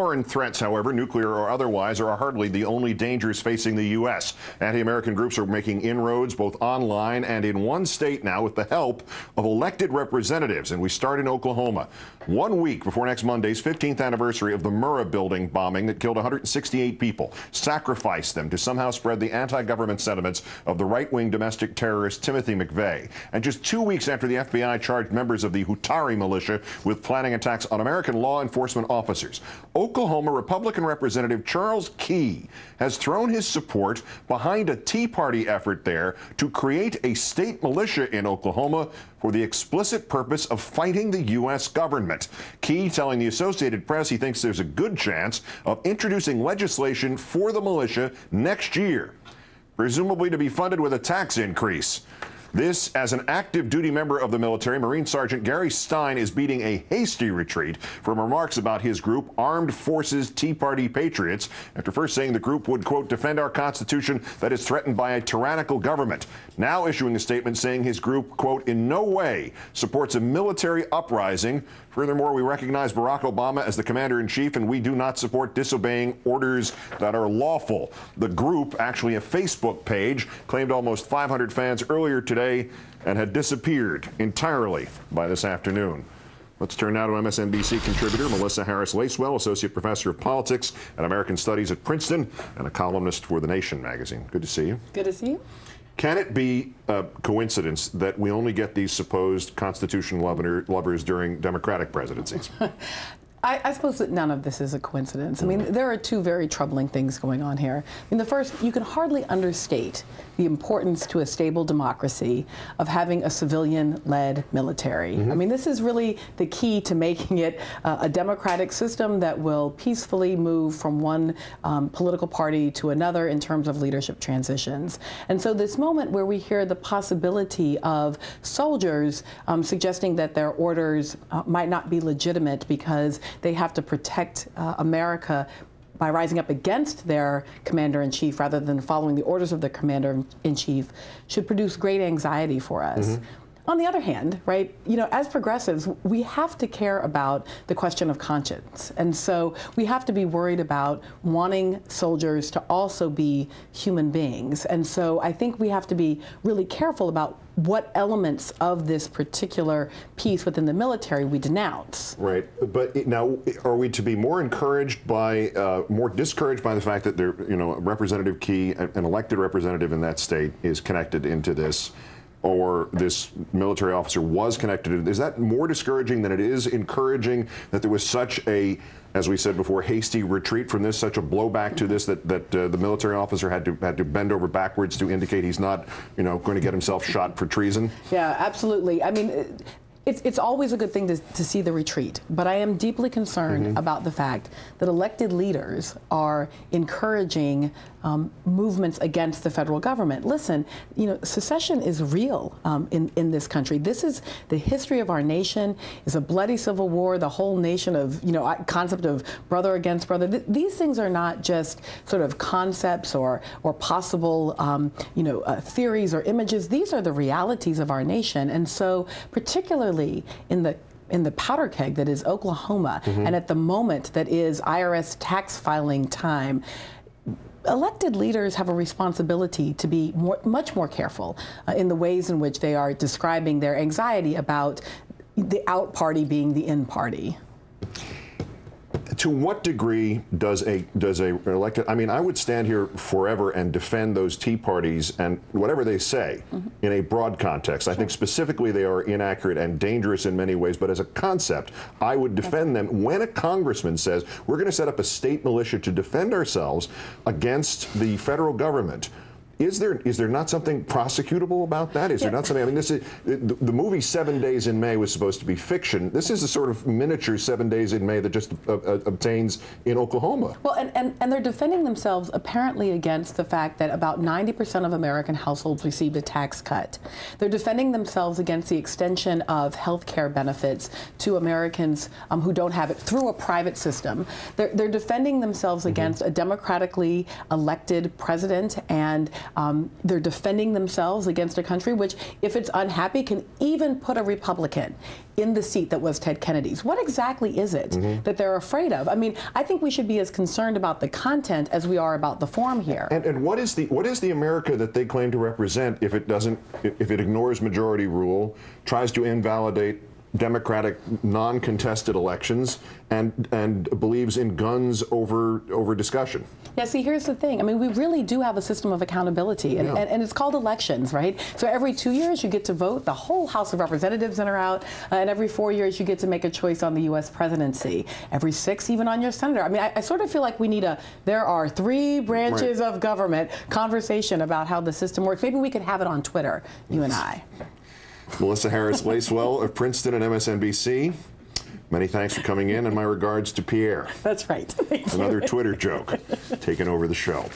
Foreign threats, however, nuclear or otherwise, are hardly the only dangers facing the U.S. Anti-American groups are making inroads both online and in one state now with the help of elected representatives. And we start in Oklahoma. 1 week before next Monday's 15th anniversary of the Murrah building bombing that killed 168 people, sacrificed them to somehow spread the anti-government sentiments of the right-wing domestic terrorist Timothy McVeigh. And just 2 weeks after the FBI charged members of the Hutari militia with planning attacks on American law enforcement officers, Oklahoma Republican Representative Charles Key has thrown his support behind a Tea Party effort there to create a state militia in Oklahoma for the explicit purpose of fighting the U.S. government. Key telling the Associated Press he thinks there's a good chance of introducing legislation for the militia next year, presumably to be funded with a tax increase. This, as an active duty member of the military, Marine Sergeant Gary Stein is beating a hasty retreat from remarks about his group, Armed Forces Tea Party Patriots, after first saying the group would, quote, defend our Constitution that is threatened by a tyrannical government. Now issuing a statement saying his group, quote, in no way supports a military uprising. Furthermore, we recognize Barack Obama as the commander-in-chief, and we do not support disobeying orders that are lawful. The group, actually a Facebook page, claimed almost 500 fans earlier today and had disappeared entirely by this afternoon. Let's turn now to MSNBC contributor Melissa Harris-Lacewell, associate professor of politics and American studies at Princeton and a columnist for The Nation magazine. Good to see you. Good to see you. Can it be a coincidence that we only get these supposed constitution lovers during Democratic presidencies? I suppose that none of this is a coincidence. I mean, there are two very troubling things going on here. I mean, the first, you can hardly understate the importance to a stable democracy of having a civilian-led military. I mean, this is really the key to making it a democratic system that will peacefully move from one political party to another in terms of leadership transitions. And so this moment where we hear the possibility of soldiers suggesting that their orders might not be legitimate because they have to protect America by rising up against their commander-in-chief rather than following the orders of the commander-in-chief should produce great anxiety for us. On the other hand, right, you know, as progressives, we have to care about the question of conscience. And so we have to be worried about wanting soldiers to also be human beings. And so I think we have to be really careful about what elements of this particular piece within the military we denounce. Right. But now, are we to be more encouraged by, more discouraged by the fact that there, you know, Representative Key, an elected representative in that state, is connected into this? Or this military officer was connected to, is that more discouraging than it is encouraging that there was such a, as we said before, hasty retreat from this, such a blowback to this that the military officer had to bend over backwards to indicate he's not, you know, going to get himself shot for treason? Yeah, absolutely. I mean, it's always a good thing to see the retreat, but I am deeply concerned about the fact that elected leaders are encouraging movements against the federal government. Listen, you know, secession is real in this country. This is the history of our nation. It's a bloody civil war, the whole nation of, you know, concept of brother against brother. These things are not just sort of concepts or possible, you know, theories or images. These are the realities of our nation. And so particularly in the powder keg that is Oklahoma, and at the moment that is IRS tax filing time, elected leaders have a responsibility to be much more careful in the ways in which they are describing their anxiety about the out party being the in party. To what degree does a elected, I mean, I would stand here forever and defend those Tea Parties and whatever they say in a broad context. I think specifically they are inaccurate and dangerous in many ways, but as a concept, I would defend them. When a congressman says, we're going to set up a state militia to defend ourselves against the federal government, is there not something prosecutable about that? Is there not something? I mean, this is the movie 7 Days in May was supposed to be fiction. This is a sort of miniature 7 Days in May that just obtains in Oklahoma. Well, and they're defending themselves apparently against the fact that about 90% of American households received a tax cut. They're defending themselves against the extension of health care benefits to Americans who don't have it through a private system. They're defending themselves against a democratically elected president and They're defending themselves against a country which, if it's unhappy, can even put a Republican in the seat that was Ted Kennedy's. What exactly is it that they're afraid of? I mean, I think we should be as concerned about the content as we are about the form here. And what is the America that they claim to represent if it ignores majority rule, tries to invalidate democratic non-contested elections, and believes in guns over discussion? Yeah, see, here's the thing. I mean, we really do have a system of accountability, and it's called elections, right? So every 2 years you get to vote the whole House of Representatives in or out, and every 4 years you get to make a choice on the U.S. presidency. Every 6, even on your senator. I mean, I sort of feel like we need there are 3 branches of government conversation about how the system works. Maybe we could have it on Twitter, you and I. Melissa Harris-Lacewell of Princeton and MSNBC. Many thanks for coming in, and my regards to Pierre. That's right. Thank you. Another Twitter joke taking over the show.